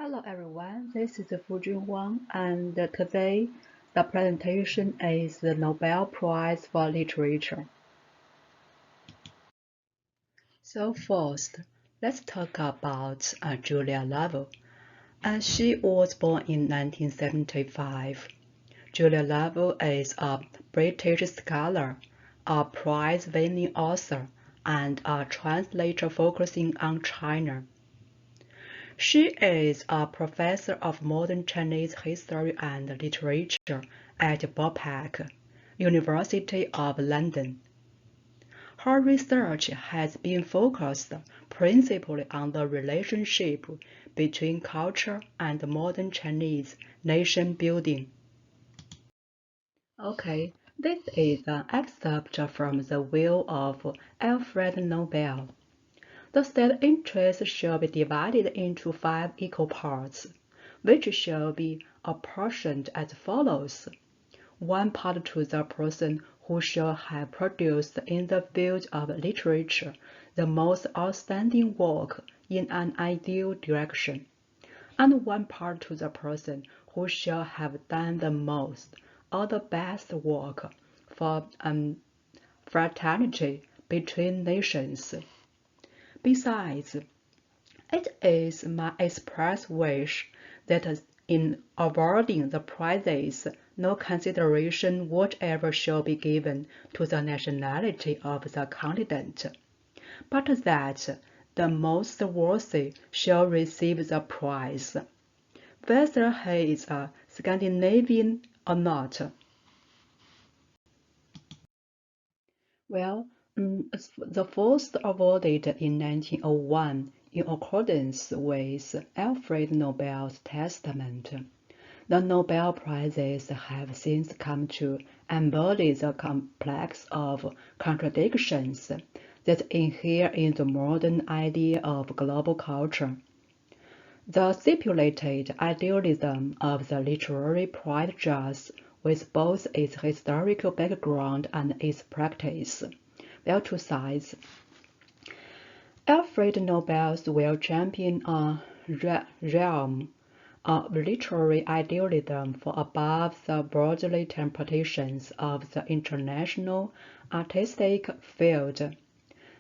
Hello everyone, this is Fujun and today the presentation is the Nobel Prize for Literature. So first, let's talk about Julia Lovell. She was born in 1975. Julia Lovell is a British scholar, a prize-winning author, and a translator focusing on China. She is a professor of modern Chinese history and literature at BOPAC, University of London. Her research has been focused principally on the relationship between culture and modern Chinese nation building. Okay, this is an excerpt from the will of Alfred Nobel. The said interest shall be divided into 5 equal parts, which shall be apportioned as follows: 1 part to the person who shall have produced in the field of literature the most outstanding work in an ideal direction, and 1 part to the person who shall have done the most or the best work for fraternity between nations. Besides, it is my express wish that in awarding the prizes, no consideration whatever shall be given to the nationality of the candidate, but that the most worthy shall receive the prize, whether he is a Scandinavian or not. Well, the first awarded in 1901 in accordance with Alfred Nobel's testament. The Nobel Prizes have since come to embody the complex of contradictions that inhere in the modern idea of global culture. The stipulated idealism of the literary prize jives with both its historical background and its practice. Well, two sides. Alfred Nobel's will champion a realm of literary idealism for above the broadly interpretations of the international artistic field.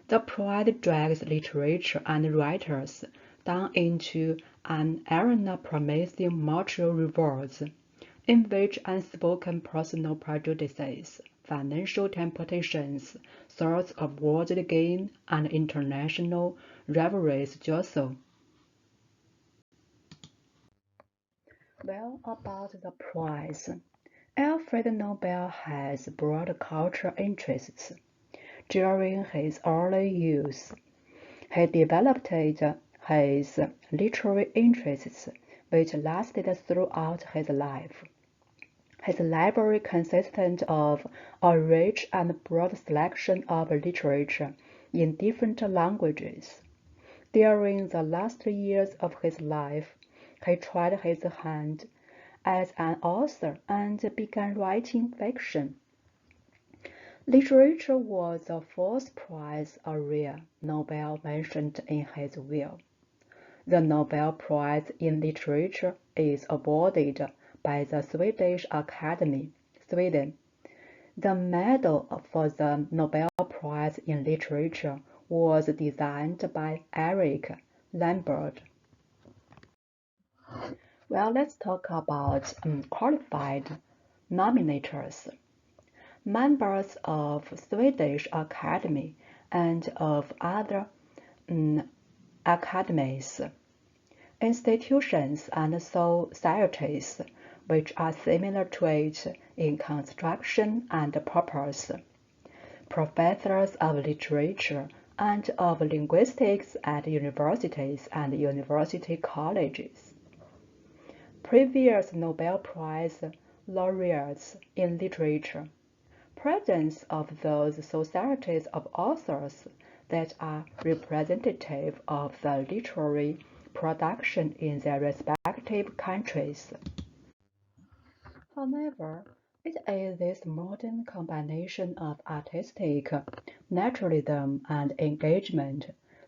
The prize drags literature and writers down into an arena promising mutual rewards, in which unspoken personal prejudices, financial temptations, thoughts of worldly gain, and international rivalries jostle. Well, about the prize. Alfred Nobel has broad cultural interests. During his early youth, he developed his literary interests, which lasted throughout his life. His library consisted of a rich and broad selection of literature in different languages. During the last years of his life, he tried his hand as an author and began writing fiction. Literature was the first prize area Nobel mentioned in his will. The Nobel Prize in Literature is awarded by the Swedish Academy, Sweden. The medal for the Nobel Prize in Literature was designed by Eric Lambert. Well, let's talk about qualified nominators. Members of Swedish Academy and of other academies, institutions and societies which are similar to it in construction and purpose, professors of literature and of linguistics at universities and university colleges, previous Nobel Prize laureates in literature, presence of those societies of authors that are representative of the literary production in their respective countries. However, it is this modern combination of artistic naturalism and engagement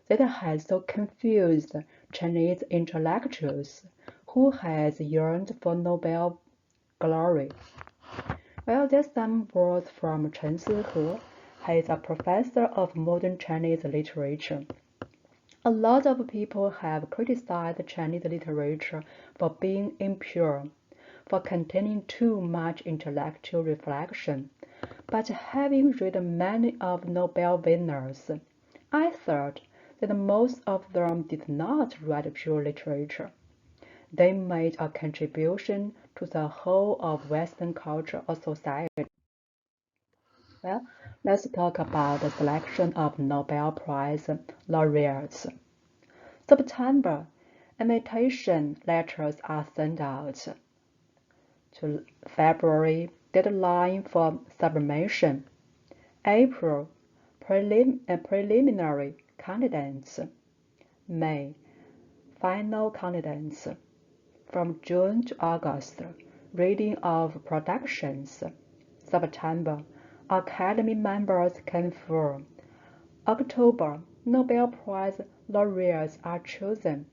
that has so confused Chinese intellectuals who has yearned for Nobel glory. Well, there's some words from Chen Sihe. He is a professor of modern Chinese literature. A lot of people have criticized Chinese literature for being impure, for containing too much intellectual reflection. But having read many of Nobel winners, I thought that most of them did not write pure literature. They made a contribution to the whole of Western culture or society. Well, let's talk about the selection of Nobel Prize laureates. September, invitation letters are sent out. To February, deadline for submission. April, preliminary candidates. May, final candidates. From June to August, reading of productions. September, Academy members confirm. October, Nobel Prize laureates are chosen.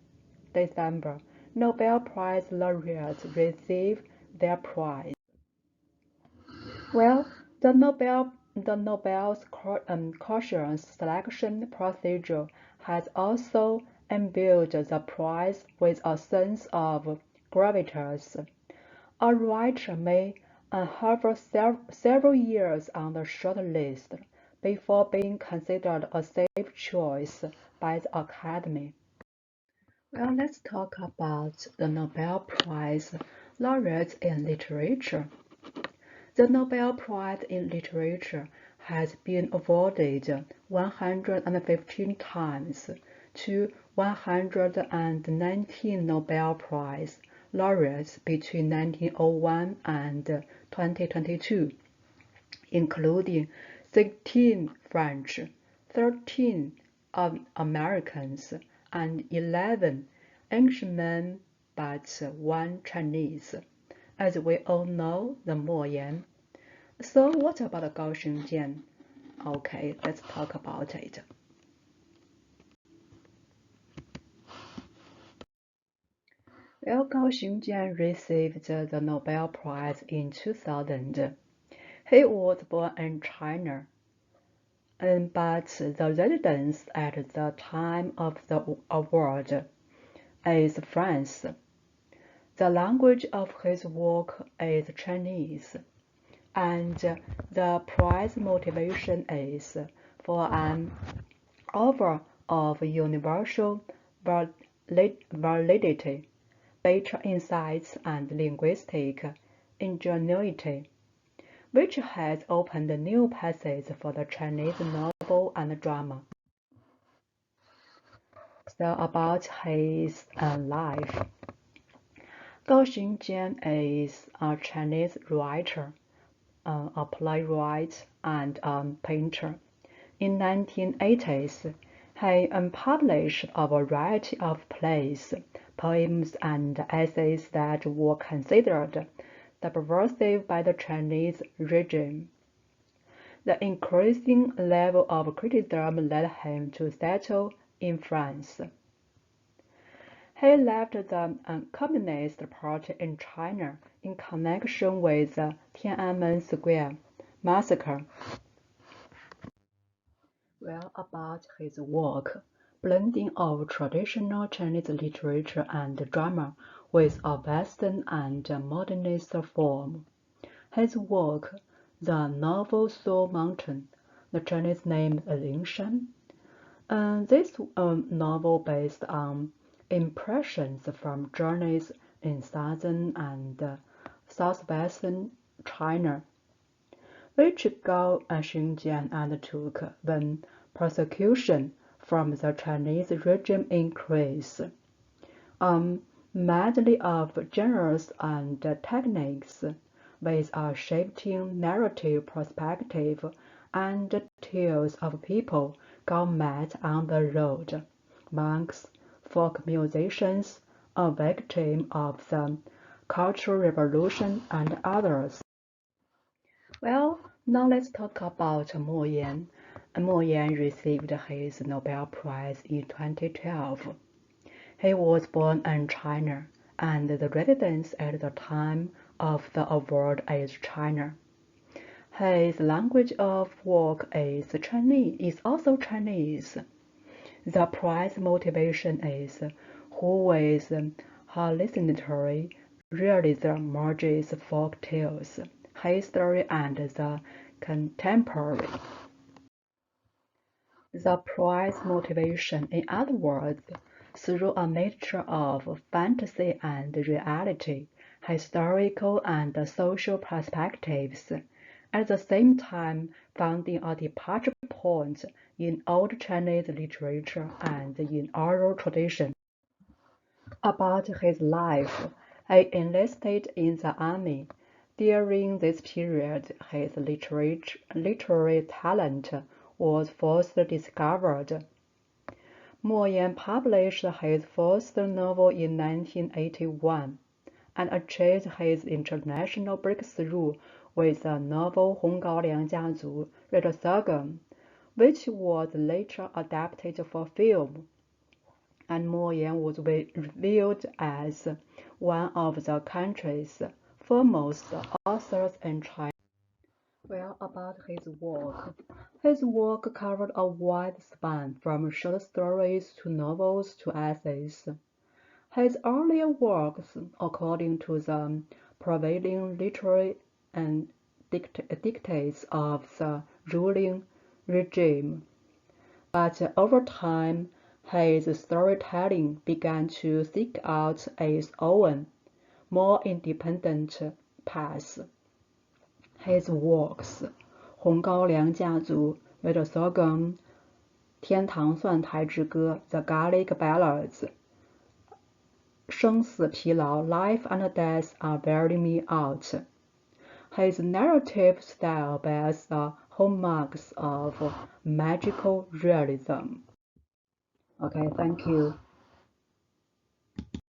December, Nobel Prize laureates receive their prize. Well, the Nobel's cautious selection procedure has also imbued the prize with a sense of gravitas. A writer may hover several years on the short list before being considered a safe choice by the Academy. Well, let's talk about the Nobel Prize laureates in literature. The Nobel Prize in Literature has been awarded 115 times to 119 Nobel Prize laureates between 1901 and 2022, including 16 French, 13 Americans, and 11 Englishmen, but one Chinese. As we all know, the Mo Yan. So what about Gao Xingjian? Okay, let's talk about it. Well, Gao Xingjian received the Nobel Prize in 2000. He was born in China, but the residence at the time of the award is France. The language of his work is Chinese, and the prize motivation is for an offer of universal validity, better insights, and linguistic ingenuity, which has opened new paths for the Chinese novel and drama. So about his life. Gao Xingjian is a Chinese writer, a playwright, and a painter. In 1980s, he published a variety of plays, poems, and essays that were considered subversive by the Chinese regime. The increasing level of criticism led him to settle in France. He left the Communist Party in China in connection with the Tiananmen Square massacre. Well, about his work, blending of traditional Chinese literature and drama with a Western and modernist form. His work, the novel Soul Mountain, the Chinese name is Lingshan. This novel based on impressions from journeys in southern and southwestern China, which Gao Xingjian undertook when persecution from the Chinese regime increased. Medley of genres and techniques, with a shifting narrative perspective and tales of people Gao met on the road, monks, folk musicians, a victim of the Cultural Revolution, and others. Well, now let's talk about Mo Yan. Mo Yan received his Nobel Prize in 2012. He was born in China and the residence at the time of the award is China. His language of work is also Chinese. The prize motivation is who with hallucinatory realism merges folk tales, history, and the contemporary. The prize motivation, in other words, through a mixture of fantasy and reality, historical and social perspectives, at the same time finding a departure point in Old Chinese literature and in oral tradition. About his life, he enlisted in the army. During this period, his literary talent was first discovered. Mo Yan published his first novel in 1981 and achieved his international breakthrough with the novel 红高粱家族 Red Sorghum, which was later adapted for film, and Mo Yan was revered as one of the country's foremost authors in China. Well, about his work covered a wide span from short stories to novels to essays. His earlier works, according to the prevailing literary and dictates of the ruling regime, but over time his storytelling began to seek out its own, more independent path. His works, 红高粱家族 Red Sorghum, 天堂蒜苔之歌 The Garlic Ballads, 生死疲劳 Life and Death are wearing me out. His narrative style bears the hallmarks of magical realism. Okay, thank you.